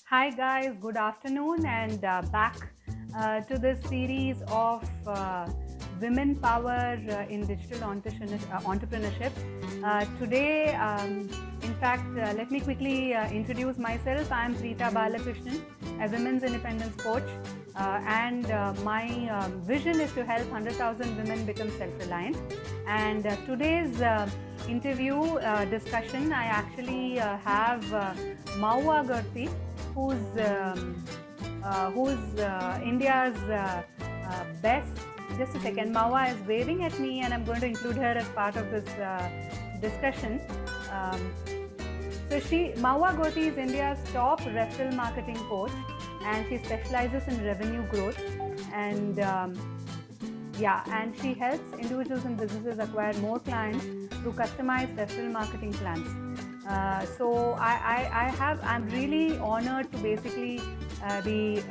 Hi guys, good afternoon and back to this series of women power in digital entrepreneurship. Today, in fact, let me quickly introduce myself. I am Preeta Balakrishnan, a women's independence coach, and my vision is to help 100,000 women become self-reliant. And today's interview discussion, I actually have Maua Gurti, who's India's best. Just a second, Maua is waving at me, and I'm going to include her as part of this discussion. Maua Goti is India's top referral marketing coach, and she specializes in revenue growth. And and she helps individuals and businesses acquire more clients through customized referral marketing plans. I'm really honored to basically be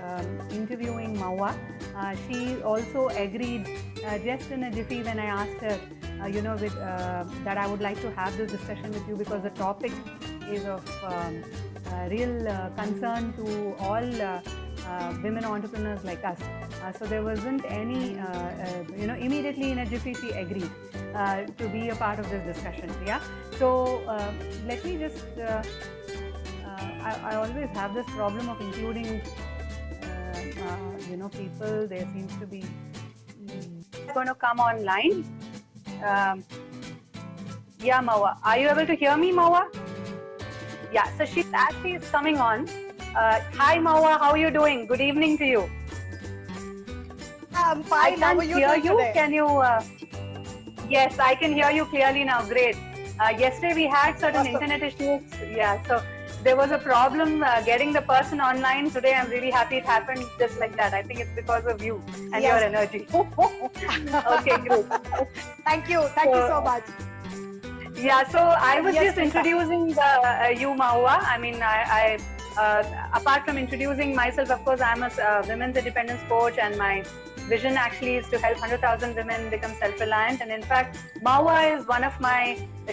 interviewing Maua. She also agreed just in a jiffy when I asked her, that I would like to have this discussion with you because the topic is of real concern to all women entrepreneurs like us. So there wasn't any, immediately in a jiffy she agreed to be a part of this discussion. Yeah. So let me just, I always have this problem of including, people. There seems to be going to come online. Yeah, Maua. Are you able to hear me, Maua? Yeah. So she's actually coming on. Hi, Maua. How are you doing? Good evening to you. I'm fine. I can't hear you. Today? Can you? Yes, I can hear you clearly now. Great. Yesterday we had certain internet issues. Yeah, so there was a problem getting the person online. Today I'm really happy it happened just like that. I think it's because of you and your energy. Okay, great. Thank you. Thank you so much. Yeah, so I was just introducing you, Maua. I mean, I apart from introducing myself, of course, I'm a women's independence coach, and my vision actually is to help 100,000 women become self-reliant. And in fact, Maua is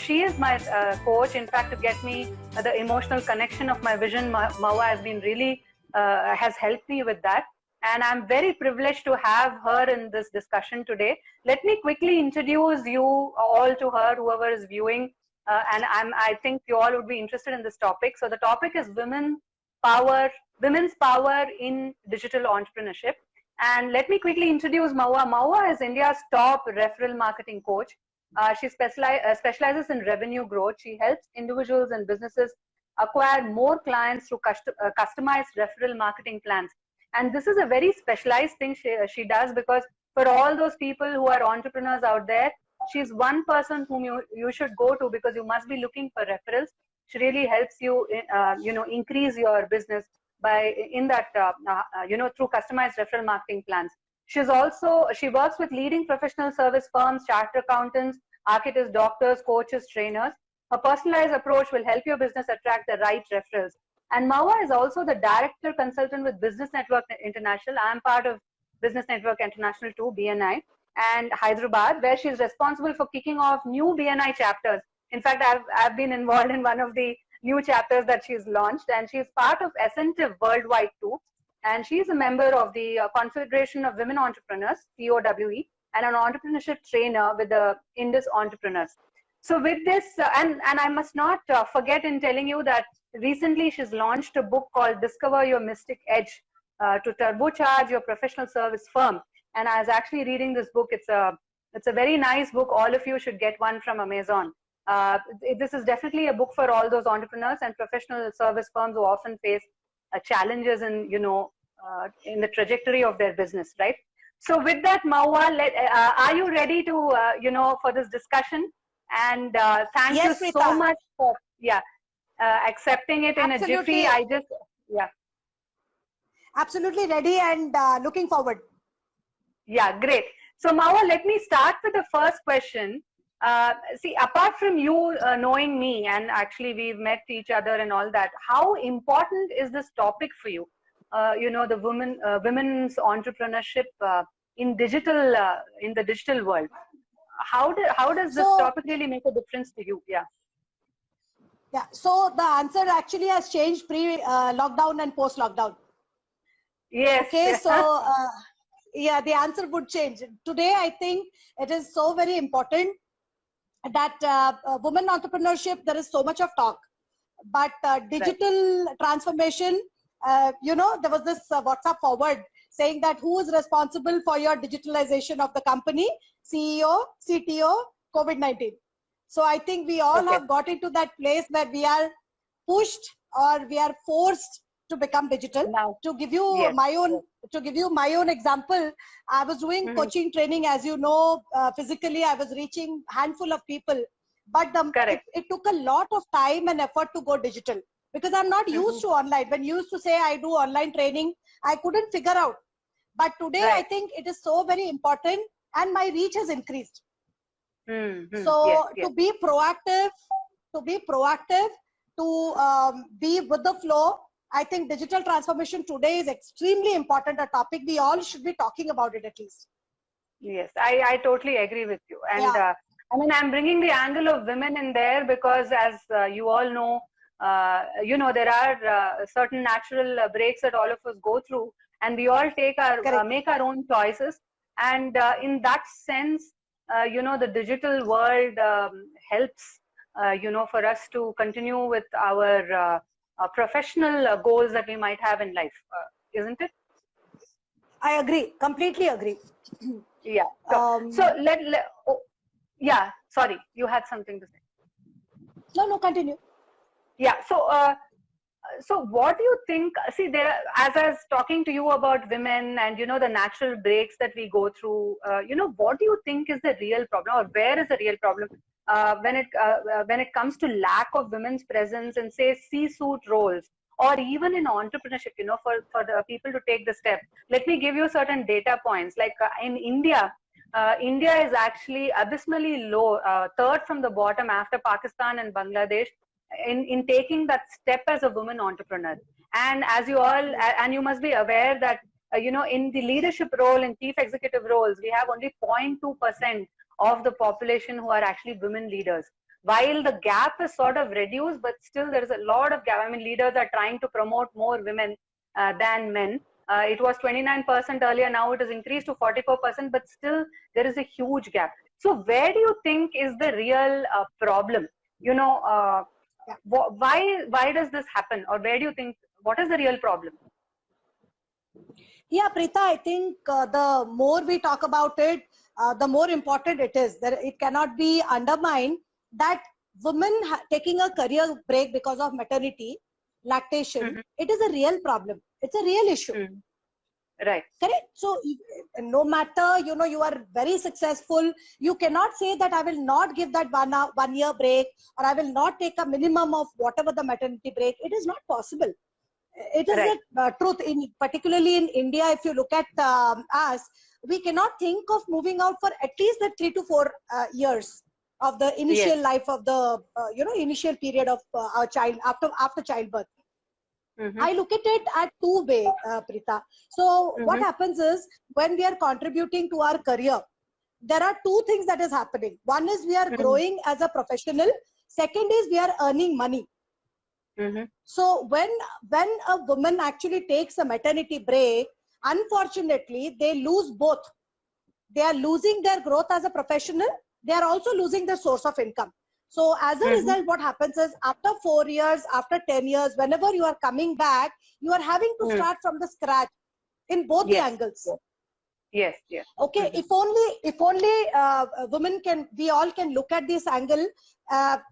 she is my coach. In fact, to get me the emotional connection of my vision, Maua has been really, has helped me with that. And I'm very privileged to have her in this discussion today. Let me quickly introduce you all to her, whoever is viewing. I think you all would be interested in this topic. So the topic is women's power in digital entrepreneurship. And let me quickly introduce Maua. Maua is India's top referral marketing coach. She specializes in revenue growth. She helps individuals and businesses acquire more clients through customized referral marketing plans. And this is a very specialized thing she does, because for all those people who are entrepreneurs out there, she's one person whom you should go to, because you must be looking for referrals. She really helps you, increase your business through customized referral marketing plans. She works with leading professional service firms, chartered accountants, architects, doctors, coaches, trainers. Her personalized approach will help your business attract the right referrals. And Maua is also the director consultant with Business Network International. I am part of Business Network International too, BNI, and Hyderabad, where she is responsible for kicking off new BNI chapters. In fact, I've been involved in one of the new chapters that she's launched, and she's part of Ascentive Worldwide too. And she's a member of the Confederation of Women Entrepreneurs, COWE, and an entrepreneurship trainer with the Indus Entrepreneurs. So with this, and I must not forget in telling you that recently she's launched a book called Discover Your Mystic Edge to turbocharge your professional service firm. And I was actually reading this book. It's a very nice book. All of you should get one from Amazon. This is definitely a book for all those entrepreneurs and professional service firms who often face challenges in the trajectory of their business, right? So with that, Maua, are you ready to for this discussion? And thank you so much for accepting it in a jiffy. Absolutely ready and looking forward. Yeah, great. So Maua, let me start with the first question. See, apart from you knowing me, and actually we've met each other and all that, how important is this topic for you? The women's entrepreneurship in the digital world. How does this topic really make a difference to you? Yeah. Yeah. So the answer actually has changed pre-lockdown and post-lockdown. Yes. Okay. So yeah, the answer would change. Today, I think it is so very important that women entrepreneurship, there is so much of talk, but Right. digital transformation, there was this WhatsApp forward saying that who is responsible for your digitalization of the company? CEO, CTO, COVID-19. So I think we all Okay. have got into that place where we are pushed or we are forced to become digital. Now. To give you Yes. my own Yes. to give you my own example, I was doing Mhm. coaching training, as you know, physically I was reaching handful of people, but Correct. it took a lot of time and effort to go digital because I'm not Mhm. used to online. When you used to say I do online training, I couldn't figure out. But today I Right. think it is so very important and my reach has increased. Mm-hmm. Yes. So Yes. to be proactive, to be with the flow, I think digital transformation today is extremely important, a topic we all should be talking about it at least. Yes, I totally agree with you. And Yeah, I mean, I'm bringing the angle of women in there because, as you all know, there are certain natural breaks that all of us go through, and we all correct. make our own choices. And in that sense, the digital world helps, for us to continue with our professional goals that we might have in life, isn't it? I agree, completely agree. Yeah. So Um, oh, yeah, sorry, you had something to say. no, continue. Yeah. So what do you think? See, as I was talking to you about women and the natural breaks that we go through. What do you think is the real problem, or where is the real problem when it comes to lack of women's presence in, say, C-suite roles, or even in entrepreneurship? For the people to take the step. Let me give you certain data points. Like in India. India is actually abysmally low, third from the bottom after Pakistan and Bangladesh, in taking that step as a woman entrepreneur. And as you all, and you must be aware that, in the leadership role, in chief executive roles, we have only 0.2% of the population who are actually women leaders. While the gap is sort of reduced, but still there is a lot of gap. I mean, leaders are trying to promote more women than men. It was 29% earlier, now it has increased to 44%, but still there is a huge gap. So where do you think is the real problem? Yeah. Why does this happen, or where do you think, what is the real problem? Yeah, Preeta, I think the more we talk about it, the more important it is. That it cannot be undermined that women taking a career break because of maternity, lactation, Mm-hmm. it is a real problem. It's a real issue. Mm-hmm. Right. Correct. So no matter, you are very successful, you cannot say that I will not give that 1 year break, or I will not take a minimum of whatever the maternity break. It is not possible. It is Right. the truth. Particularly in India, if you look at us, we cannot think of moving out for at least the 3 to 4 years of the Yes. initial life of the initial period of our child after childbirth. Mm-hmm. I look at it at two ways, Preeta. So what Mm-hmm. happens is when we are contributing to our career, there are two things that is happening. One is we are Mm-hmm. growing as a professional. Second is we are earning money. Mm-hmm. So when a woman actually takes a maternity break, unfortunately, they lose both. They are losing their growth as a professional. They are also losing their source of income. So as a Mm-hmm. result, what happens is after 4 years, after 10 years, whenever you are coming back, you are having to Mm-hmm. start from the scratch in both the Yes. angles. Yes. Yes. Yes. Okay, Mm-hmm. if only women can, we all can look at this angle,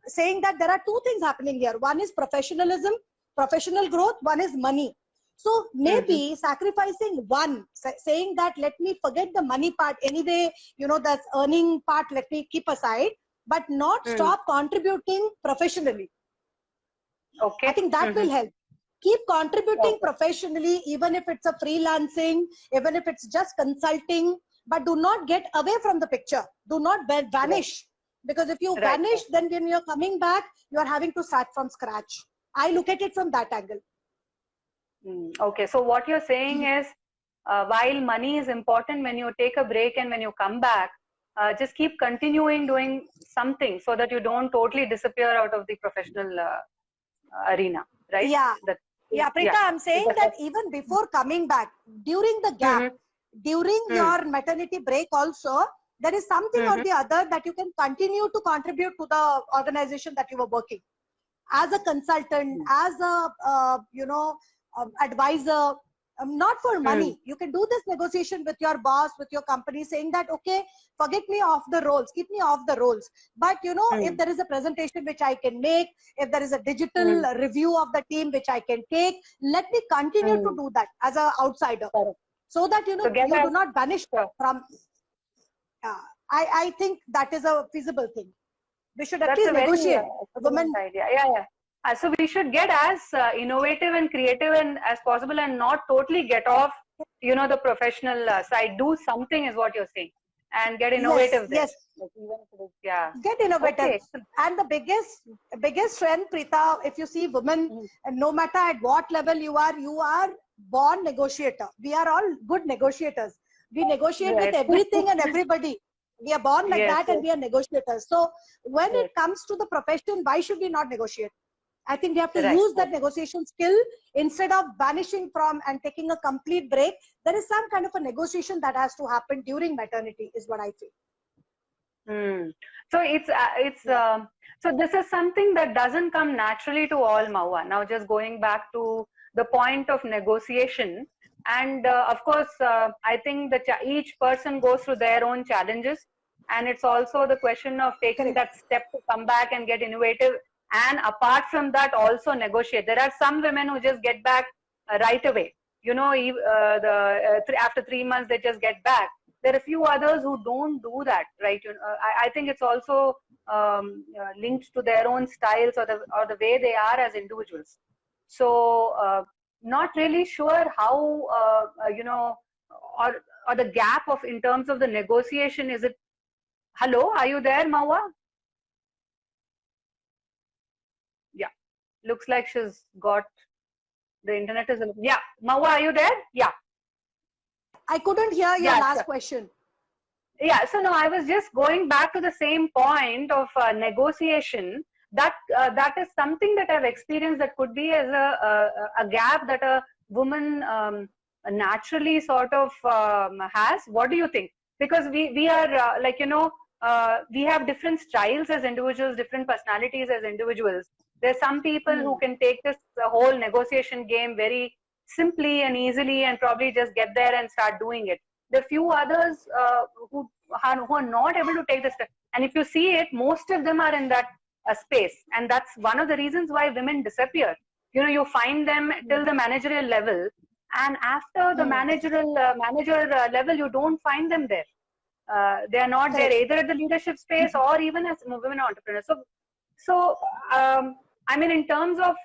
saying that there are two things happening here. One is professionalism, professional growth. One is money. So Mm-hmm. maybe sacrificing one, saying that let me forget the money part anyway, that's earning part, let me keep aside, but not Mm. stop contributing professionally. I Okay. think that Mm-hmm. will help. Keep contributing Okay. professionally, even if it's a freelancing, even if it's just consulting, but do not get away from the picture. Do not Right. vanish. Because if you Right. vanish, then when you're coming back, you are having to start from scratch. I look at it from that angle. Okay. So what you're saying is, while money is important, when you take a break and when you come back, just keep continuing doing something so that you don't totally disappear out of the professional arena, right? Yeah. That, Yeah, Preeta, I'm saying that even before coming back, during the gap, during your maternity break also, there is something or the other that you can continue to contribute to the organization that you were working. As a consultant, as a, advisor, not for money. You can do this negotiation with your boss, with your company, saying that, okay, forget me off the rolls, keep me off the rolls. But, if there is a presentation which I can make, if there is a digital review of the team which I can take, let me continue to do that as an outsider. So that, you do not vanish from, I think that is a feasible thing. We should at least negotiate. Women idea. Yeah. So we should get as innovative and creative and as possible, and not totally get off, the professional side. Do something is what you're saying, and get innovative. Yes. Get innovative. Okay. And the biggest strength, Preeta, if you see women, no matter at what level you are born negotiator. We are all good negotiators. We negotiate with everything and everybody. We are born like that, and we are negotiators. So when it comes to the profession, why should we not negotiate? I think we have to use that negotiation skill instead of vanishing from and taking a complete break. There is some kind of a negotiation that has to happen during maternity, is what I feel. So so this is something that doesn't come naturally to all, Mahua. Now, just going back to the point of negotiation, and of course, I think that each person goes through their own challenges, and it's also the question of taking that step to come back and get innovative. And apart from that, also negotiate. There are some women who just get back right away. After 3 months, they just get back. There are a few others who don't do that, right? I think it's also linked to their own styles or the way they are as individuals. So not really sure how or the gap of in terms of the negotiation. Is it? Hello, are you there, Mahua? Yeah, looks like she's got the internet is. Yeah, Mahua, are you there? Yeah. I couldn't hear your last question. Yeah, so no, I was just going back to the same point of negotiation. That is something that I've experienced that could be as a gap that a woman naturally sort of has. What do you think? Because we are we have different styles as individuals, different personalities as individuals. There's some people who can take this whole negotiation game very simply and easily and probably just get there and start doing it. There are few others who are not able to take this step. And if you see it, most of them are in that space. And that's one of the reasons why women disappear. You find them till the managerial level. And after the manager level, you don't find them there. They are not there either at the leadership space or even as women entrepreneurs. So I mean, in terms of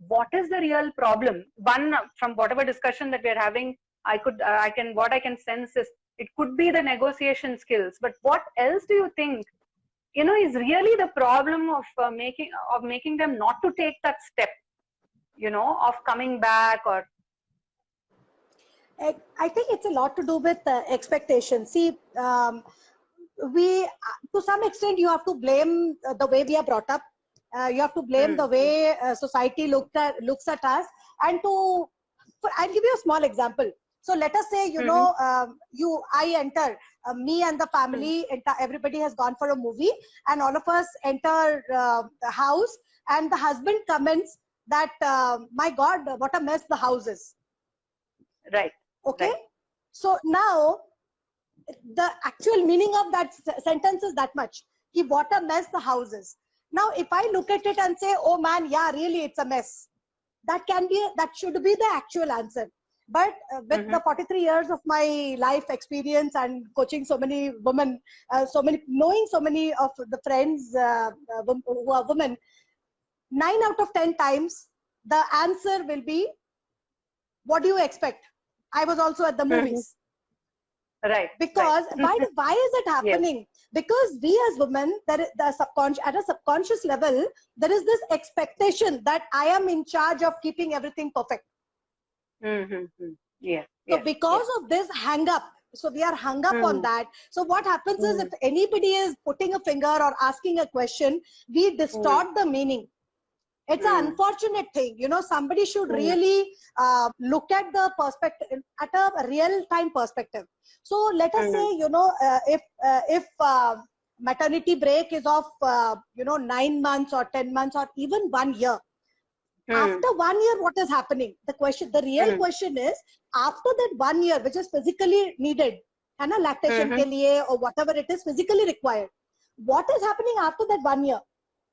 what is the real problem, one, from whatever discussion that we're having, what I can sense is it could be the negotiation skills. But what else do you think, is really the problem of making them not to take that step, of coming back? Or I think it's a lot to do with expectations. See, we, to some extent, you have to blame the way we are brought up. You have to blame the way society looks at us. And I'll give you a small example. So let us say, I enter, me and the family, everybody has gone for a movie, and all of us enter the house, and the husband comments that, my God, what a mess the house is. Right. Okay. Right. So now the actual meaning of that sentence is that much. What a mess the house is. Now, if I look at it and say, oh man, yeah, really, it's a mess. That should be the actual answer. But with the 43 years of my life experience and coaching so many women, knowing so many of the friends who are women, 9 out of 10 times, the answer will be, what do you expect? I was also at the movies. Right. Because why is it happening? Yes. Because we as women, at a subconscious level, there is this expectation that I am in charge of keeping everything perfect. Yeah. So because of this hang up, so we are hung up on that. So what happens is, if anybody is putting a finger or asking a question, we distort the meaning. It's an unfortunate thing. You know, somebody should really look at the perspective, at a real time perspective. So let us say, you know, if maternity break is of, you know, 9 months or 10 months or even 1 year. After 1 year, what is happening? The real question is, after that 1 year, which is physically needed, and a lactation ke liye or whatever it is physically required, what is happening after that 1 year?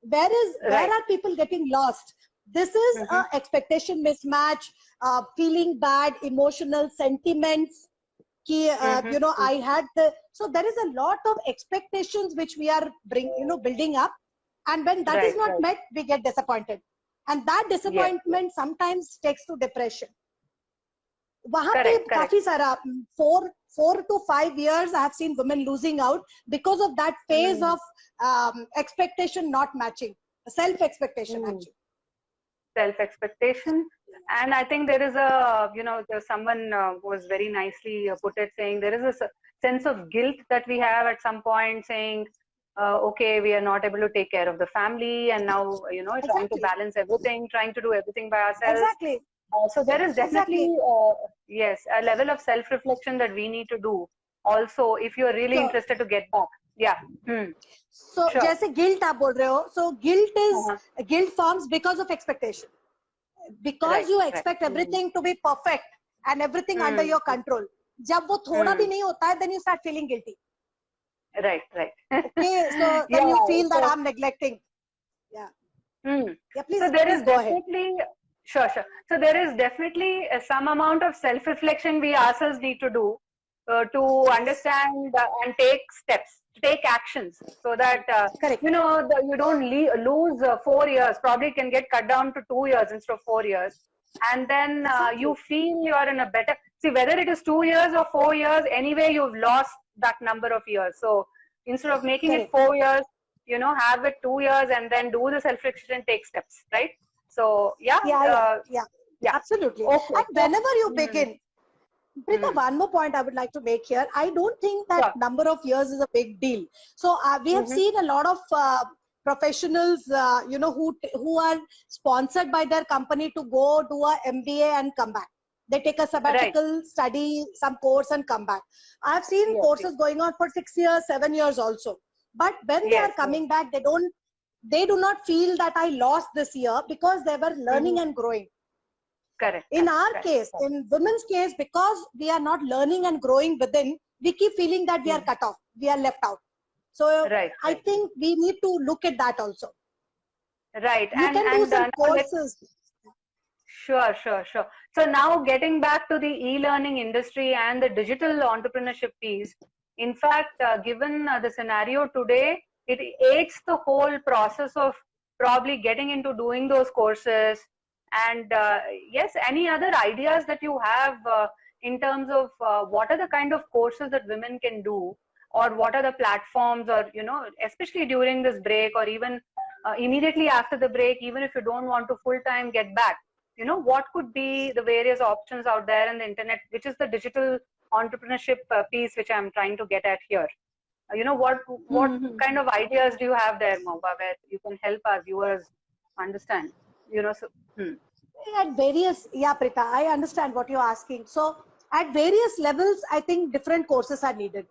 Where are people getting lost? This is a expectation mismatch, feeling bad, emotional sentiments. You know, I had so there is a lot of expectations which we are building up, and when that is not met, we get disappointed, and that disappointment sometimes takes to depression. वहाँ पे काफी सारा 4 to 5 years I have seen women losing out because of that phase of expectation not matching, self expectation actually. Self expectation. And I think there is a, you know, someone was very nicely put it, saying there is a sense of guilt that we have at some point, saying, okay, we are not able to take care of the family, and now, you know, trying to balance everything, trying to do everything by ourselves. Exactly. So there is definitely, yes, a level of self-reflection that we need to do also if you are really interested to get back. Yeah. So, जैसे guilt आप बोल रहे हो, so guilt forms because of expectation. Because you expect everything to be perfect and everything under your control. जब वो थोड़ा भी नहीं होता है, then you start feeling guilty. Right. Okay, so then you feel that I'm neglecting. Yeah. Yeah, please. So there is definitely. Sure. So there is definitely some amount of self-reflection we ourselves need to do to understand and take steps, take actions, so that you know, you don't lose 4 years. Probably can get cut down to 2 years instead of 4 years, and then you feel you are in a better. See, whether it is 2 years or 4 years, anyway you've lost that number of years. So instead of making it 4 years, you know, have it 2 years and then do the self-reflection and take steps, right? So yeah, absolutely. Okay. And whenever you begin, Prita, one more point I would like to make here. I don't think that number of years is a big deal. So we have seen a lot of professionals, you know, who are sponsored by their company to go do a MBA and come back. They take a sabbatical, study some course and come back. I have seen courses going on for 6 years, 7 years also. But when they are coming back, they do not feel that I lost this year, because they were learning and growing. Correct. In our case, in women's case, because we are not learning and growing within, we keep feeling that we are cut off, we are left out. So I think we need to look at that also. Right. You can do some courses. Sure. So now getting back to the e-learning industry and the digital entrepreneurship piece, in fact, given the scenario today, it aids the whole process of probably getting into doing those courses. And yes, any other ideas that you have in terms of what are the kind of courses that women can do, or what are the platforms, or, you know, especially during this break, or even immediately after the break, even if you don't want to full-time get back, you know, what could be the various options out there in the internet, which is the digital entrepreneurship piece which I'm trying to get at here. You know, what kind of ideas do you have there, Moba, where you can help our viewers understand, you know? So at various, Prita, I understand what you're asking. So at various levels, I think different courses are needed.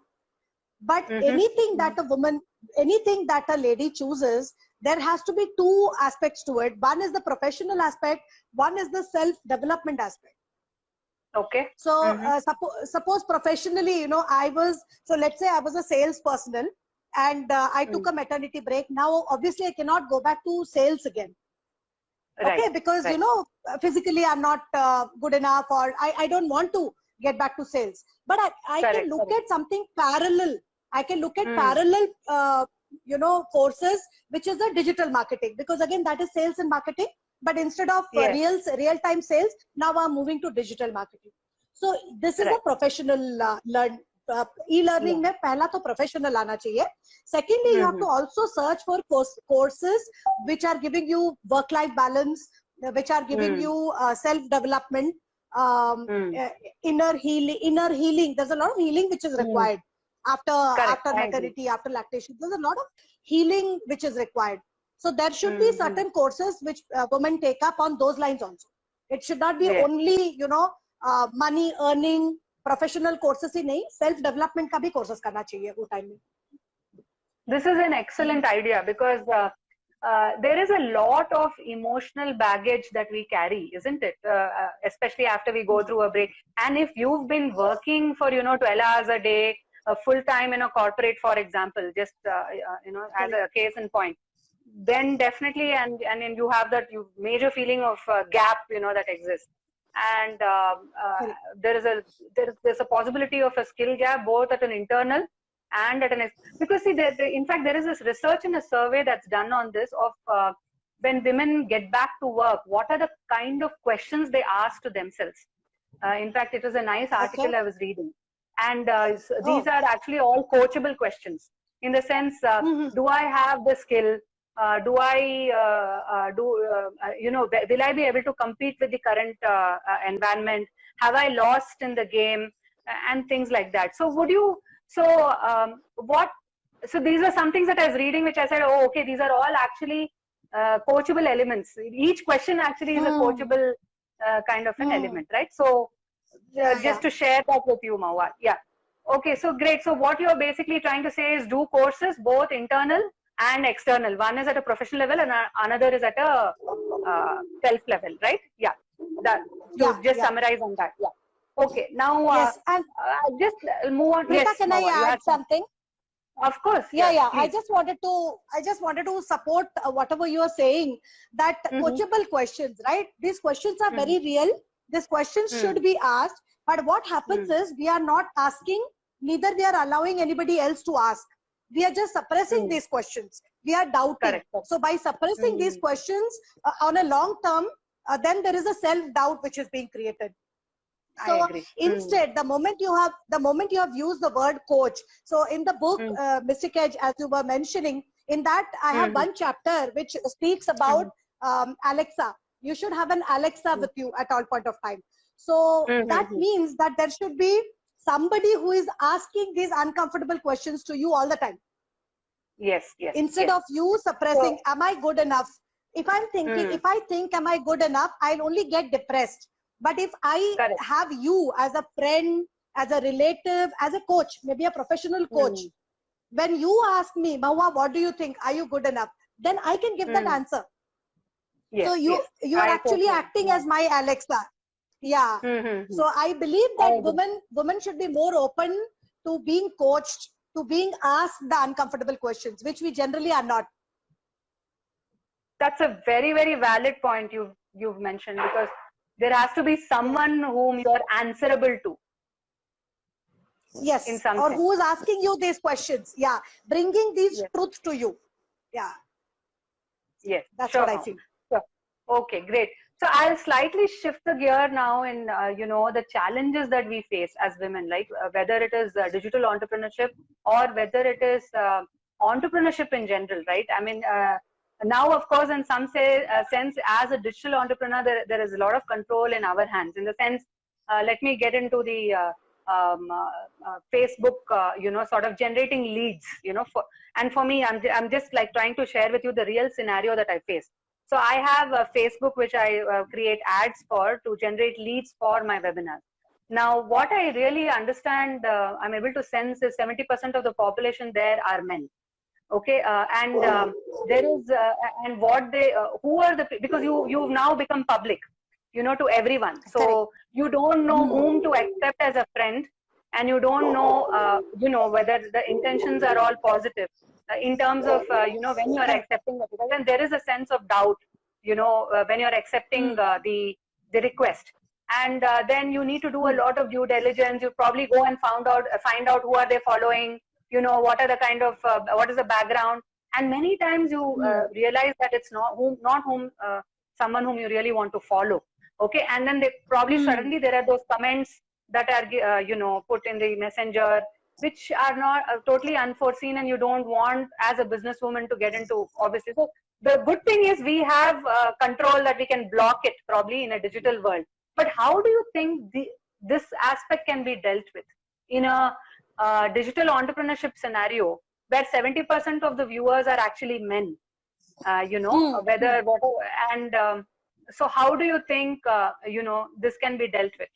But anything that a woman, anything that a lady chooses, there has to be two aspects to it. One is the professional aspect, one is the self-development aspect. Okay. So suppose professionally, you know, let's say I was a salesperson and I took a maternity break. Now, obviously I cannot go back to sales again. Okay, because, you know, physically I'm not good enough, or I don't want to get back to sales. But I can look at something parallel. I can look at parallel, you know, courses, which is the digital marketing, because again, that is sales and marketing. But instead of real-time sales, now I'm moving to digital marketing. So this is a professional e-learning में पहला तो professional आना चाहिए. Secondly, you have to also search for courses which are giving you work-life balance, which are giving you self-development, inner healing. There's a lot of healing which is required after maternity, after lactation. There's a lot of healing which is required. So there should be certain courses which women take up on those lines also. It should not be only, money earning professional courses ही नहीं, self development का भी courses करना चाहिए वो time में. This is an excellent idea because there is a lot of emotional baggage that we carry, isn't it? Especially after we go through a break. And if you've been working for 12 hours a day, full time in a corporate, for example, just as a case in point, then definitely, and you have that major feeling of gap, that exists. And there's a possibility of a skill gap both at an internal and at an, because see, in fact, there is this research in a survey that's done on this of when women get back to work, what are the kind of questions they ask to themselves. In fact, it was a nice article I was reading. And these are actually all coachable questions in the sense, do I have the skill? Do I, will I be able to compete with the current environment? Have I lost in the game? And things like that. So would you, so these are some things that I was reading, which I said, oh, okay, these are all actually coachable elements. Each question actually is a coachable kind of an element, right? So just to share that with you, Mahua. Yeah. Okay, so great. So what you're basically trying to say is do courses, both internal and external. One is at a professional level and another is at a self level, right? Yeah. That, just summarize on that. Yeah. Okay, now yes, and just move on. Rita, yes, can I add something? Of course. Yeah. I just wanted to support whatever you are saying, that coachable questions, right? These questions are very real. These questions should be asked, but what happens is we are not asking, neither we are allowing anybody else to ask. We are just suppressing these questions. We are doubting. Correct. So by suppressing these questions on a long term, then there is a self-doubt which is being created. So instead, the moment you have used the word coach, so in the book Mystic Edge, as you were mentioning, in that I have one chapter which speaks about Alexa. You should have an Alexa with you at all point of time. So that means that there should be somebody who is asking these uncomfortable questions to you all the time. Yes. Instead of you suppressing, am I good enough? If I'm thinking, if I think, am I good enough? I'll only get depressed. But if I have you as a friend, as a relative, as a coach, maybe a professional coach, when you ask me, Mahua, what do you think? Are you good enough? Then I can give that answer. Yes, so you are actually acting as my Alexa. Yeah. So I believe that women should be more open to being coached, to being asked the uncomfortable questions, which we generally are not. That's a very, very valid point you've mentioned, because there has to be someone whom you're answerable to. Yes. In some or sense. who is asking you these questions. Yeah. Bringing these truths to you. Yeah. Yes. That's what I feel. Sure. Okay, great. So I'll slightly shift the gear now in, the challenges that we face as women, like whether it is digital entrepreneurship or whether it is entrepreneurship in general, right? I mean, now, of course, in some sense, as a digital entrepreneur, there is a lot of control in our hands. In the sense, let me get into the Facebook, sort of generating leads, and for me, I'm just like trying to share with you the real scenario that I face. So I have a Facebook, which I create ads for to generate leads for my webinars. Now, what I really understand, I'm able to sense is 70% of the population there are men. Okay, there is, and what they, who are the, because you've now become public, to everyone. So you don't know whom to accept as a friend, and you don't know, whether the intentions are all positive in terms of, when you are accepting the people. And there is a sense of doubt, when you're accepting the request. And then you need to do a lot of due diligence. You probably go and find out who are they following, what are the kind of, what is the background. And many times you realize that it's not someone whom you really want to follow. Okay. And then they probably suddenly there are those comments that are, put in the messenger, which are not totally unforeseen, and you don't want as a businesswoman to get into, obviously. So the good thing is we have control that we can block it probably in a digital world. But how do you think this aspect can be dealt with in a digital entrepreneurship scenario where 70% of the viewers are actually men? you know, whether, and so how do you think, you know, this can be dealt with?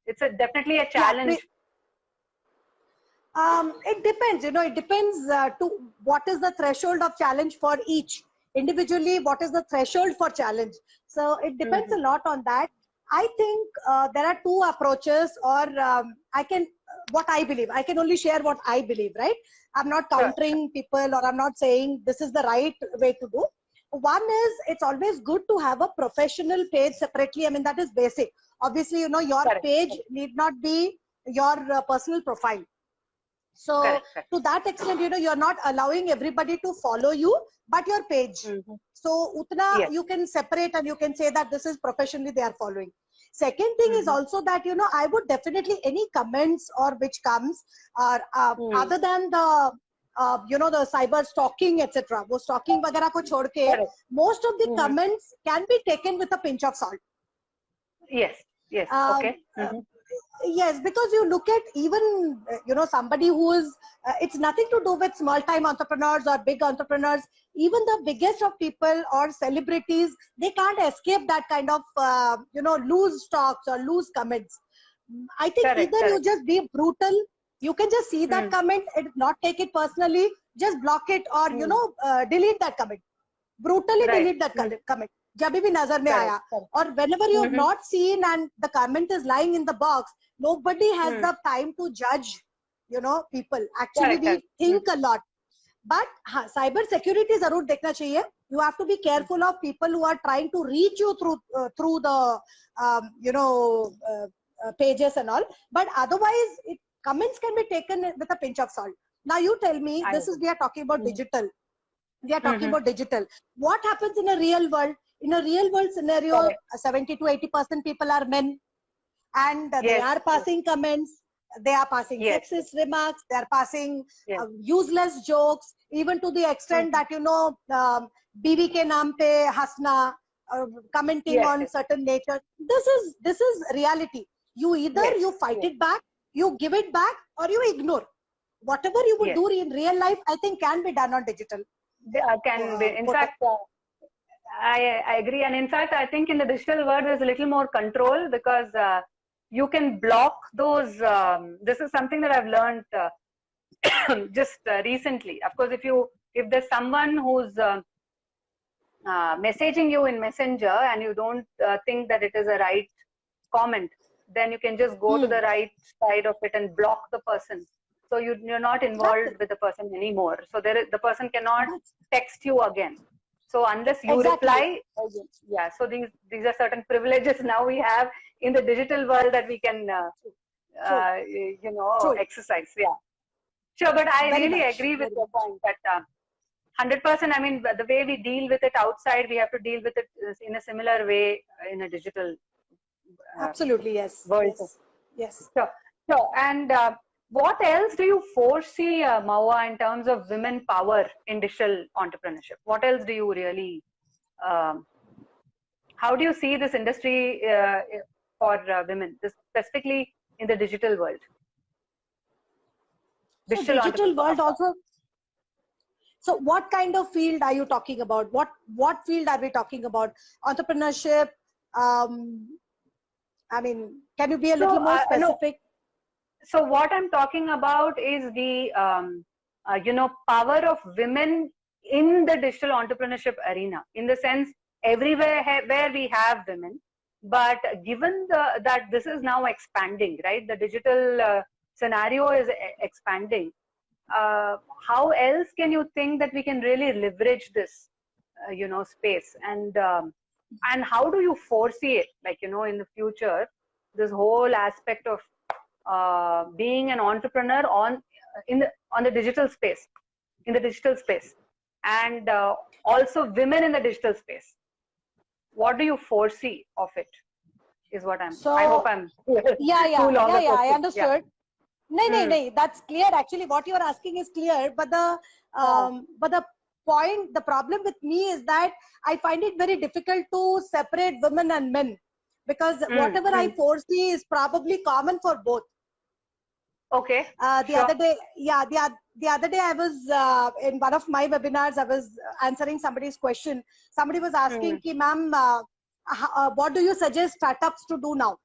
It's definitely a challenge. It depends, you know, it depends to what is the threshold of challenge for each. Individually, what is the threshold for challenge? So it depends a lot on that. I think there are two approaches, or what I believe. I can only share what I believe, right? I'm not countering people, or I'm not saying this is the right way to do. One is, it's always good to have a professional page separately. I mean, that is basic. Obviously, you know, your page need not be your personal profile. So to that extent, you know, you're not allowing everybody to follow you, but your page. So utna you can separate, and you can say that this is professionally they are following. Second thing is also that, you know, I would definitely, any comments or which comes, other than the you know, the cyber stalking, etc. वो stalking वगैरह को छोड़ के, most of the comments can be taken with a pinch of salt. Yes. Okay. Yes, because you look at even, you know, somebody who is, it's nothing to do with small time entrepreneurs or big entrepreneurs. Even the biggest of people or celebrities, they can't escape that kind of, you know, loose talks or loose comments. I think either you just be brutal, you can just see that comment and not take it personally, just block it, or, you know, delete that comment. Brutally delete that comment. जब भी नजर में आया, or whenever you have not seen and the comment is lying in the box, nobody has the time to judge, you know, people. Actually, we think a lot. But cyber security जरूर देखना चाहिए. You have to be careful of people who are trying to reach you through the you know, pages and all. But otherwise, comments can be taken with a pinch of salt. Now you tell me, we are talking about digital. We are talking about digital. What happens in a real world? In a real world scenario, 70 to 80% people are men, and they are passing comments, they are passing sexist remarks, they are passing useless jokes, even to the extent that, you know, BV ke naam pe hasna, commenting on certain nature. This is reality. You either you fight it back, you give it back, or you ignore. Whatever you would do in real life, I think can be done on digital. Can be. In fact, I agree. And in fact, I think in the digital world, there's a little more control, because you can block those. This is something that I've learned just recently. Of course, if there's someone who's messaging you in Messenger and you don't think that it is a right comment, then you can just go to the right side of it and block the person. So you're not involved with the person anymore. So the person cannot text you again. So unless you reply, so these are certain privileges now we have in the digital world that we can, you know, exercise. Yeah, sure. But I really agree with your point that 100%. I mean, the way we deal with it outside, we have to deal with it in a similar way in a digital. Absolutely, yes. World. Yes. So, and what else do you foresee, Mahua, in terms of women power in digital entrepreneurship? What else do you really, how do you see this industry for women, specifically in the digital world? Digital world also. So what kind of field are you talking about? What field are we talking about? Entrepreneurship? I mean, can you be a little more specific? So what I'm talking about is the, you know, power of women in the digital entrepreneurship arena, in the sense everywhere where we have women, but given that this is now expanding, right? The digital scenario is expanding. How else can you think that we can really leverage this, you know, space? And how do you foresee it, like, you know, in the future, this whole aspect of being an entrepreneur on the digital space, and also women in the digital space? What do you foresee of it? Is what I'm. I hope I'm. I understood. No, that's clear. Actually, what you are asking is clear, but the problem with me is that I find it very difficult to separate women and men, because whatever I foresee is probably common for both. Okay. The other day, the other day I was in one of my webinars, I was answering somebody's question. Somebody was asking, ki, ma'am, what do you suggest startups to do now?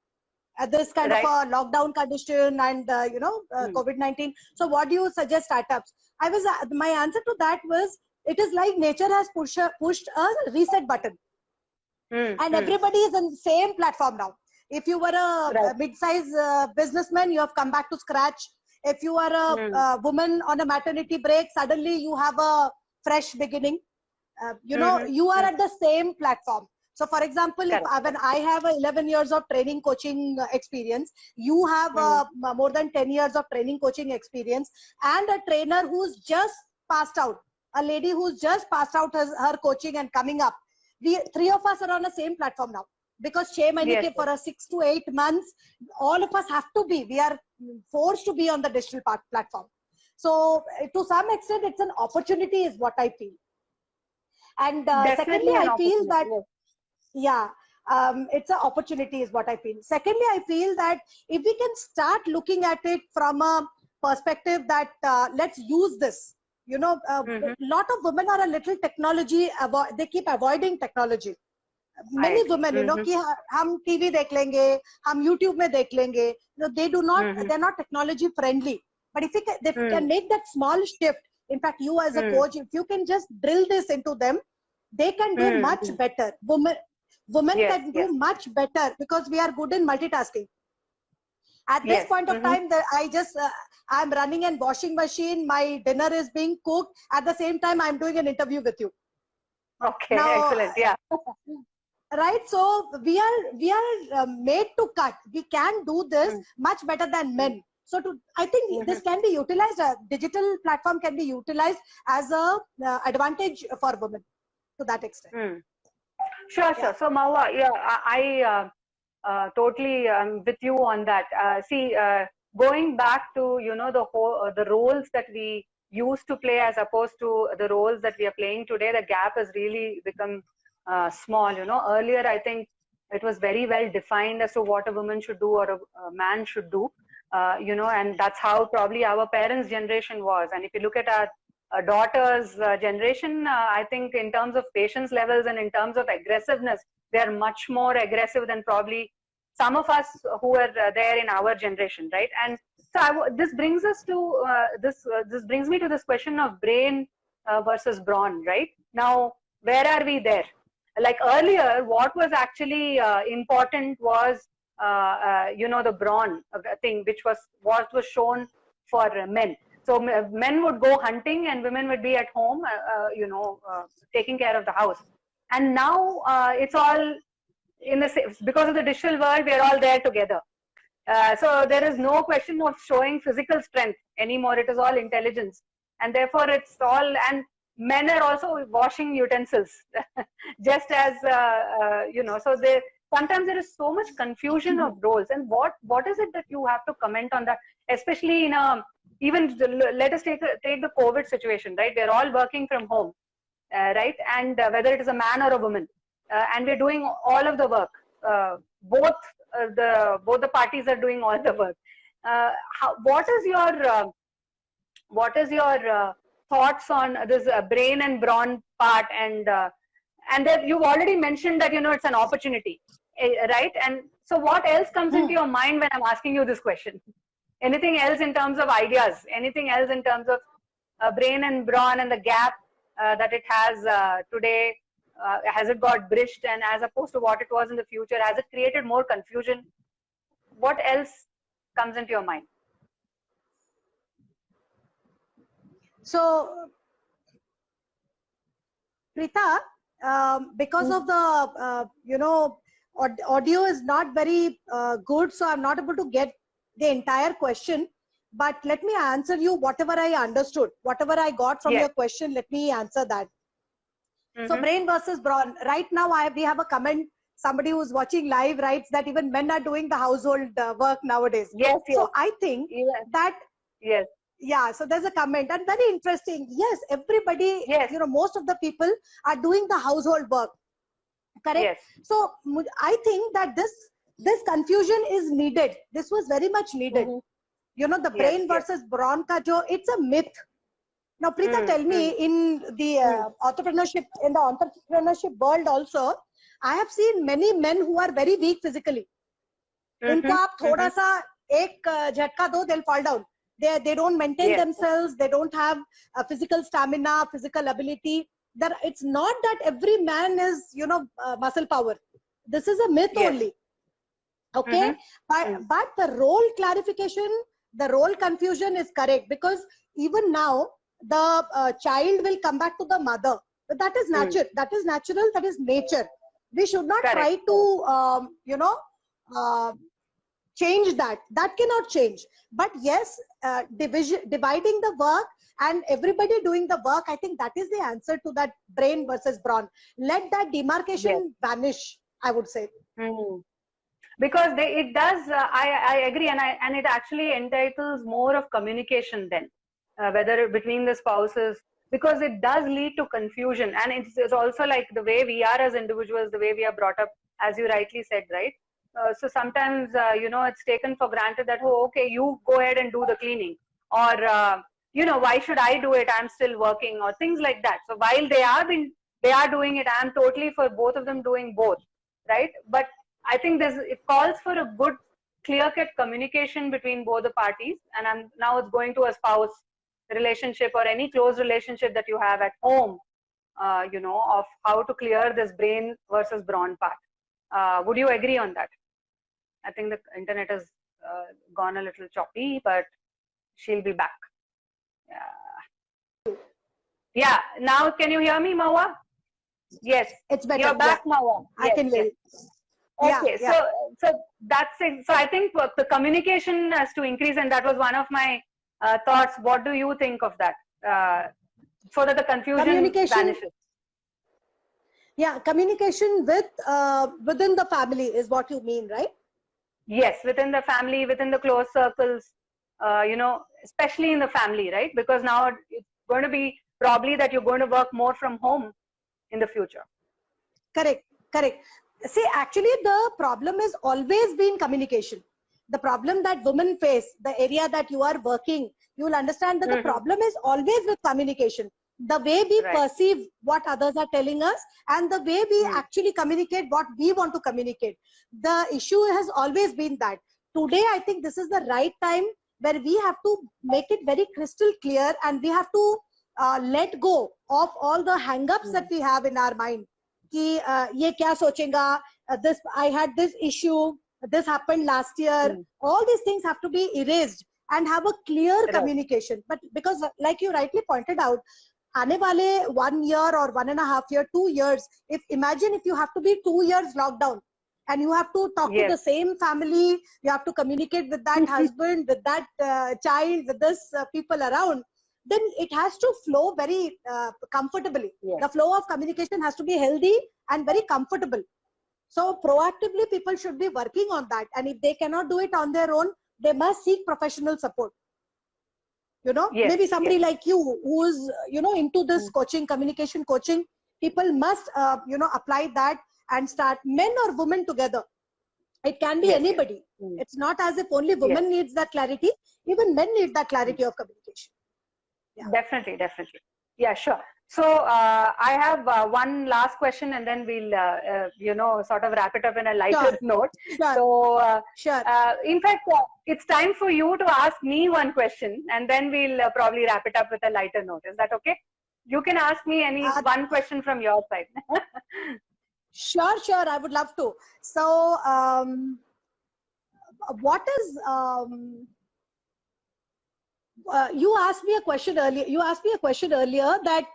At this kind of a lockdown condition and, COVID-19. So what do you suggest startups? My answer to that was, it is like nature has pushed a reset button. And everybody is on the same platform now. If you were a mid-size businessman, you have come back to scratch. If you are a woman on a maternity break, suddenly you have a fresh beginning. You are at the same platform. So for example, when I have 11 years of training coaching experience, you have more than 10 years of training coaching experience, and a trainer who's just passed out, a lady who's just passed out her coaching and coming up. We three of us are on the same platform now, because for a 6 to 8 months, all of us have to be. We are forced to be on the digital platform. So to some extent, it's an opportunity, is what I feel. And secondly, I feel that it's an opportunity, is what I feel. Secondly, I feel that if we can start looking at it from a perspective that let's use this. A lot of women are a little technology, they keep avoiding technology. Many women, कि हम TV देख लेंगे, हम YouTube में देख लेंगे. They do not, they're not technology friendly. But if they can make that small shift, in fact, you as a coach, if you can just drill this into them, they can do much better. Women can do much better, because we are good in multitasking. At this point of time, I'm running a washing machine, my dinner is being cooked, at the same time I'm doing an interview with you. Okay, now, excellent, yeah. Right, so we are made to cut. We can do this much better than men. So I think this can be utilized, digital platform can be utilized as a advantage for women to that extent. Sure. So Mahua, I totally with you on that. Going back to the roles that we used to play as opposed to the roles that we are playing today, the gap has really become small. Earlier I think it was very well defined as to what a woman should do or a man should do. And that's how probably our parents' generation was. And if you look at our daughter's generation, I think in terms of patience levels and in terms of aggressiveness, they are much more aggressive than probably some of us who were there in our generation, right? And so this brings us to this brings me to this question of brain versus brawn, right? Now, where are we there? Like earlier, what was actually important was the brawn thing, which was what was shown for men. So men would go hunting and women would be at home, taking care of the house. And now it's all because of the digital world, we are all there together. So there is no question of showing physical strength anymore. It is all intelligence. And therefore it's all, and men are also washing utensils, just as, so sometimes there is so much confusion of roles. And what is it that you have to comment on that, especially even let us take the COVID situation, right? We're all working from home, right? And whether it is a man or a woman, and we're doing all of the work. Both the parties are doing all the work. What is your thoughts on this brain and brawn part? And that you've already mentioned that it's an opportunity, right? And so what else comes into your mind when I'm asking you this question? Anything else in terms of ideas? Anything else in terms of brain and brawn and the gap that it has today? Has it got bridged, and as opposed to what it was in the future? Has it created more confusion? What else comes into your mind? So, Preeta, because of the, audio is not very good, so I'm not able to get the entire question, but let me answer you whatever I understood, whatever I got from your question, let me answer that. So brain versus brawn. Right now, we have a comment. Somebody who's watching live writes that even men are doing the household work nowadays. Yes. So I think that. Yes. Yeah. So there's a comment, and very interesting. Yes, everybody. Yes. Most of the people are doing the household work. Correct. Yes. So I think that this confusion is needed. This was very much needed. The brain versus brawn ka jo, it's a myth. Now, Preeta, tell me, in the entrepreneurship world also, I have seen many men who are very weak physically. उनको आप थोड़ा सा एक झटका दो, they'll fall down. They don't maintain themselves. They don't have physical stamina, physical ability. It's not that every man is, muscle power. This is a myth only. Okay, but the role clarification, the role confusion is correct, because even now the child will come back to the mother. But that is natural. That is natural. That is nature. We should not try to, change that. That cannot change. But yes, dividing the work and everybody doing the work, I think that is the answer to that brain versus brawn. Let that demarcation vanish, I would say. Because it does, I agree, and it actually entitles more of communication then, whether between the spouses, because it does lead to confusion. And it's also like the way we are as individuals, the way we are brought up, as you rightly said, right? So sometimes, it's taken for granted that, oh, okay, you go ahead and do the cleaning, or, why should I do it? I'm still working, or things like that. So while they are doing it, I'm totally for both of them doing both, right? But I think it calls for a good, clear-cut communication between both the parties. And now it's going to a spouse relationship or any close relationship that you have at home, of how to clear this brain versus brawn part. Would you agree on that? I think the internet has gone a little choppy, but she'll be back. Yeah. Now, can you hear me, Mawa? Yes. It's better. You're back, Mawa. I can hear you. Okay, so that's it. So I think the communication has to increase, and that was one of my thoughts. What do you think of that? So that the confusion vanishes. Yeah, communication within the family is what you mean, right? Yes, within the family, within the close circles, especially in the family, right? Because now it's going to be probably that you're going to work more from home in the future. Correct. See, actually, the problem has always been communication. The problem that women face, the area that you are working, you will understand that the problem is always with communication. The way we perceive what others are telling us, and the way we actually communicate what we want to communicate. The issue has always been that. Today, I think this is the right time where we have to make it very crystal clear, and we have to let go of all the hang-ups that we have in our mind. Ki, ye kya sochenga, this, I had this issue, this happened last year. All these things have to be erased and have a clear communication. But because, like you rightly pointed out, aane wale 1 year or 1.5 years, 2 years, imagine if you have to be 2 years locked down and you have to talk to the same family, you have to communicate with that husband, with that child, with this people around, then it has to flow very comfortably. The flow of communication has to be healthy and very comfortable. So proactively, people should be working on that. And if they cannot do it on their own, they must seek professional support. Maybe somebody like you who is, into this coaching, communication coaching, people must, apply that and start, men or women together. It can be anybody. It's not as if only women needs that clarity. Even men need that clarity of communication. Yeah. Definitely. Yeah, sure. So I have one last question, and then we'll, sort of wrap it up in a lighter note. So, in fact, it's time for you to ask me one question, and then we'll probably wrap it up with a lighter note. Is that okay? You can ask me one question from your side. Sure. I would love to. So, what is... you asked me a question earlier. That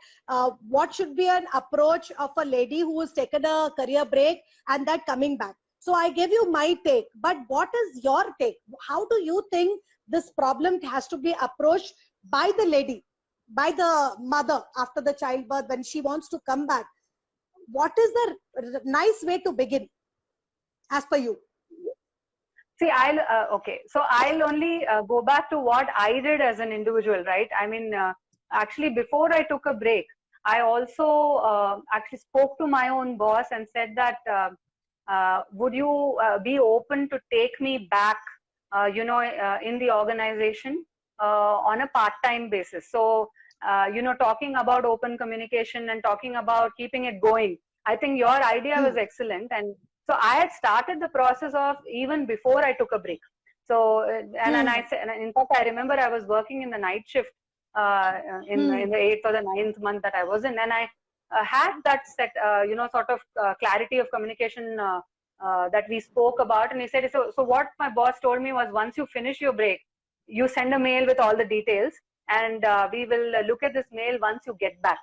what should be an approach of a lady who has taken a career break and that coming back. So I gave you my take, but what is your take? How do you think this problem has to be approached by the lady, by the mother after the childbirth when she wants to come back? What is the nice way to begin as per you? See, so I'll only go back to what I did as an individual, right? I mean, actually, before I took a break, I also actually spoke to my own boss and said that, would you be open to take me back, in the organization on a part-time basis? So talking about open communication and talking about keeping it going. I think your idea was excellent. And so I had started the process of even before I took a break. So, and I said, and in fact, I remember I was working in the night shift in the 8th or the 9th month that I was in. And I had that set, sort of clarity of communication that we spoke about. And he said, so what my boss told me was, once you finish your break, you send a mail with all the details, and we will look at this mail once you get back.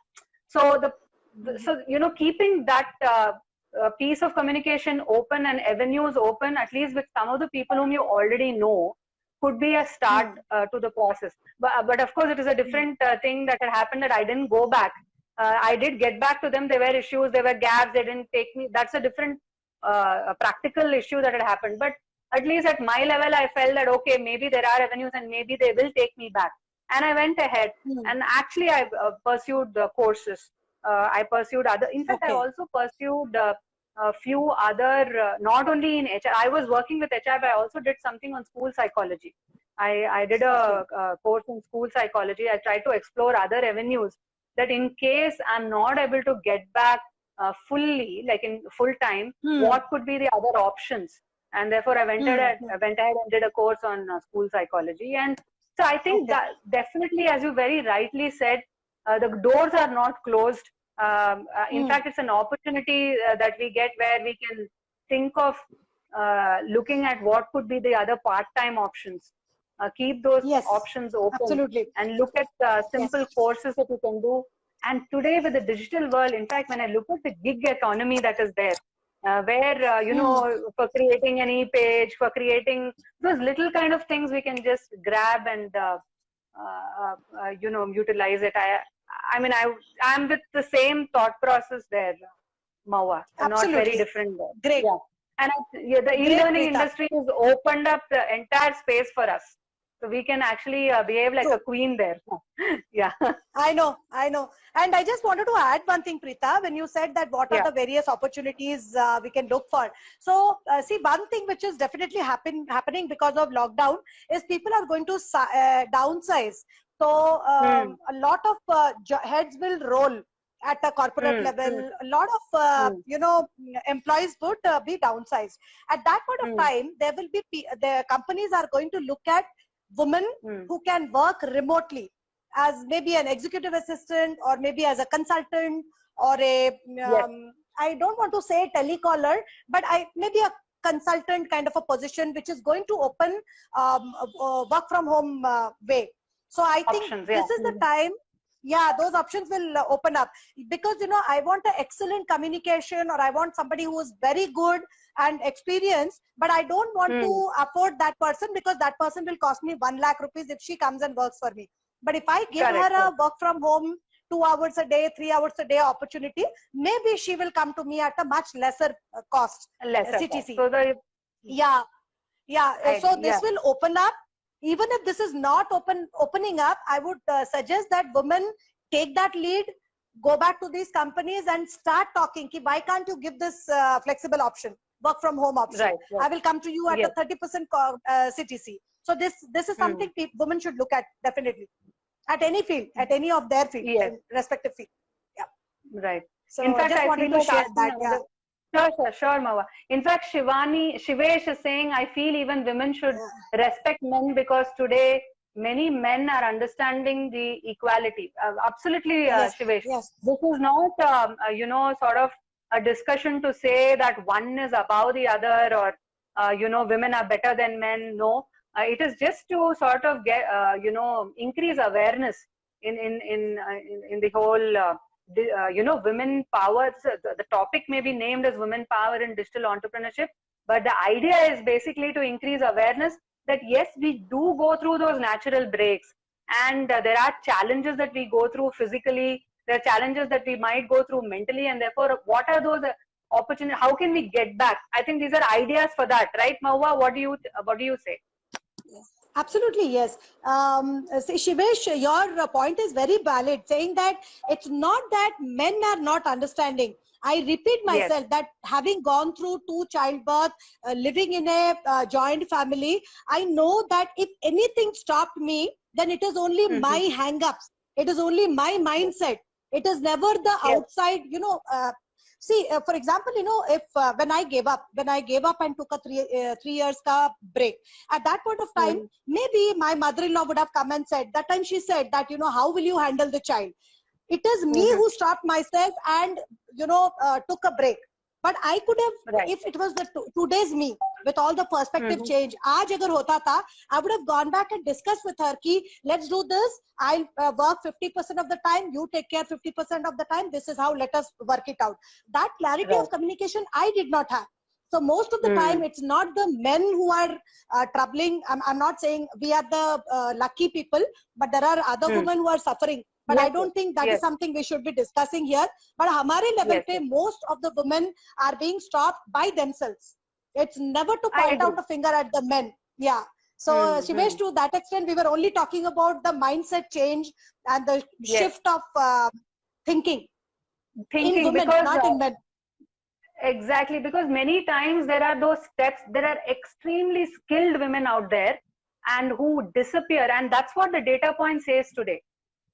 So keeping that piece of communication open and avenues open, at least with some of the people whom you already know, could be a start to the process. But of course, it is a different thing that had happened, that I didn't go back. I did get back to them. There were issues, there were gaps, they didn't take me. That's a different practical issue that had happened. But at least at my level, I felt that, okay, maybe there are avenues and maybe they will take me back. And I went ahead and actually I pursued the courses. I pursued other, in fact, I also pursued a few other, not only in HR. I was working with HR, but I also did something on school psychology. I did a course in school psychology. I tried to explore other avenues, that in case I'm not able to get back fully, like in full time, what could be the other options? And therefore I went ahead and did a course on school psychology. And so I think that definitely, as you very rightly said, the doors are not closed. In fact, it's an opportunity that we get, where we can think of looking at what could be the other part-time options. Keep those options open and look at simple courses that you can do. And today, with the digital world, in fact, when I look at the gig economy that is there, where for creating an e-page, for creating those little kind of things, we can just grab and utilize it. I'm with the same thought process there, Mahua. Not very different there. Great. Yeah. And the e-learning industry has opened up the entire space for us. So we can actually behave like a queen there. Yeah. I know. And I just wanted to add one thing, Preeta, when you said that what are the various opportunities we can look for. So see, one thing which is definitely happening because of lockdown is people are going to downsize. So a lot of heads will roll at a corporate level. A lot of employees would be downsized. At that point of time, there will be the companies are going to look at women who can work remotely as maybe an executive assistant, or maybe as a consultant, or a I don't want to say telecaller, but maybe a consultant kind of a position, which is going to open work from home way. So I think this is the time. Yeah, those options will open up, because I want an excellent communication, or I want somebody who is very good and experienced, but I don't want to afford that person, because that person will cost me 1 lakh rupees if she comes and works for me. But if I give her a work from home 2 hours a day, 3 hours a day opportunity, maybe she will come to me at a much lesser cost. CTC. So so this will open up. Even if this is not opening up, I would suggest that women take that lead, go back to these companies and start talking. Why can't you give this flexible option, work from home option? I will come to you at a 30% CTC. So this is something women should look at, definitely, at any field, at any of their field, respective field. Yeah. Right. So in fact, I just wanted to share that. Sure, Mahua. In fact, Shivesh is saying, I feel even women should respect men, because today many men are understanding the equality. Absolutely, Shivesh. Yes. This is not, sort of a discussion to say that one is above the other, or, women are better than men. No, it is just to sort of get, increase awareness in the whole women power. The topic may be named as women power in digital entrepreneurship, but the idea is basically to increase awareness that yes, we do go through those natural breaks, and there are challenges that we go through physically, there are challenges that we might go through mentally, and therefore what are those opportunities, how can we get back? I think these are ideas for that, right, Mahua? What do you say? Absolutely, yes. Shivesh, your point is very valid, saying that it's not that men are not understanding. I repeat myself that having gone through 2 childbirth, living in a joint family, I know that if anything stopped me, then it is only my hang-ups. It is only my mindset. It is never the outside, see, for example, if when I gave up and took a 3 years ka break, at that point of time, maybe my mother-in-law would have come and said, that time she said that, how will you handle the child? It is me who stopped myself and, took a break. But I could have, if it was the today's me, with all the perspective change, aaj agar hota tha, I would have gone back and discussed with her ki, let's do this. I'll work 50% of the time. You take care 50% of the time. This is how, let us work it out. That clarity of communication I did not have. So most of the time, it's not the men who are troubling. I'm not saying we are the lucky people, but there are other women who are suffering. But I don't think that is something we should be discussing here. But hamare level pe, most of the women are being stopped by themselves. It's never to point out a finger at the men. Yeah. So Shivesh, to that extent, we were only talking about the mindset change and the shift of thinking in women, because, not in men. Exactly, because many times there are those steps. There are extremely skilled women out there and who disappear, and that's what the data point says today.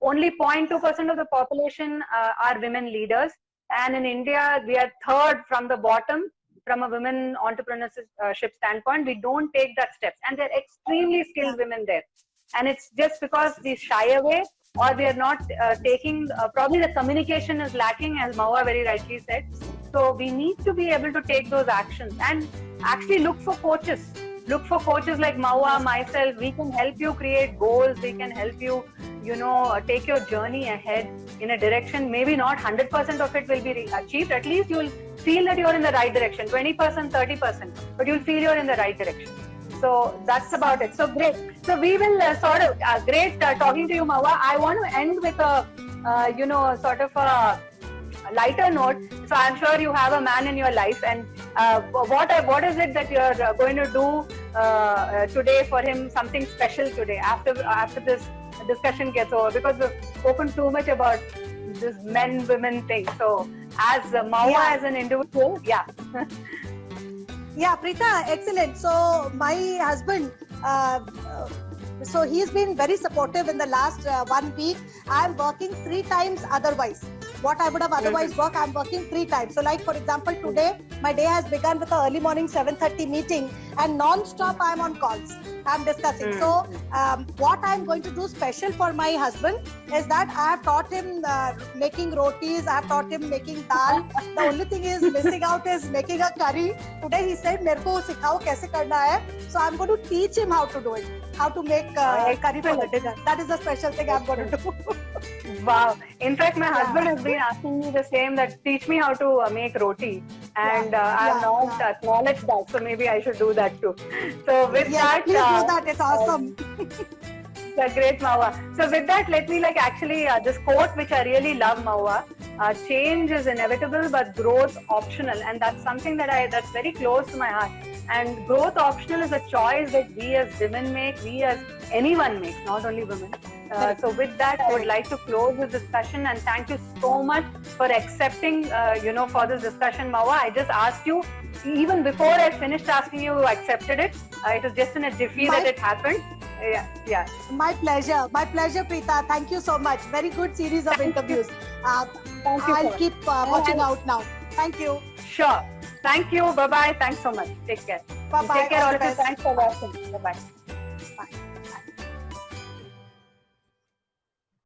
Only 0.2% of the population are women leaders, and in India we are third from the bottom from a women entrepreneurship standpoint. We don't take that steps, and they're extremely skilled women there, and it's just because we shy away or we are not taking, probably the communication is lacking, as Mahua very rightly said. So we need to be able to take those actions and actually look for coaches. Look for coaches like Mahua, myself. We can help you create goals. We can help you, take your journey ahead in a direction. Maybe not 100% of it will be achieved. At least you'll feel that you're in the right direction. 20%, 30%, but you'll feel you're in the right direction. So that's about it. So great. So we will great talking to you, Mahua. I want to end with a, sort of a lighter note. So I'm sure you have a man in your life, and what is it that you're going to do today for him? Something special today after this discussion gets over, because we've spoken too much about this men-women thing. So as Mahua as an individual, Yeah, Preeta, excellent. So my husband, so he's been very supportive in the last 1 week. I'm working 3 times otherwise. What I would have otherwise worked, I'm working 3 times. So like, for example, today, my day has begun with an early morning 7:30 meeting, and non-stop I'm on calls. I'm discussing. So what I'm going to do special for my husband is that I have taught him making rotis, I have taught him making dal. The only thing is missing out is making a curry. Today he said, "Merko sikhao kaise karna hai." So I'm going to teach him how to do it, how to make curry for the dinner. That is the special thing I'm going to do. Wow. In fact, my husband has been asking me the same, that teach me how to make roti. And I have not acknowledged that. So maybe I should do that too. So with that, please do that. It's awesome. Great, Mahua. So with that, let me this quote which I really love, Mahua. Change is inevitable, but growth optional. And that's something that's very close to my heart. And growth optional is a choice that we as women make, we as anyone makes, not only women. So with that, I would like to close this discussion, and thank you so much for accepting, for this discussion, Mahua. I just asked you, even before I finished asking you, you accepted it. It was just in a jiffy that it happened. Yeah. My pleasure, Preeta. Thank you so much. Very good series of interviews. Thank you. I'll keep watching out now. Thank you. Sure. Thank you. Bye-bye. Thanks so much. Take care. Bye-bye. Take care all of you. Thanks for watching. Bye-bye.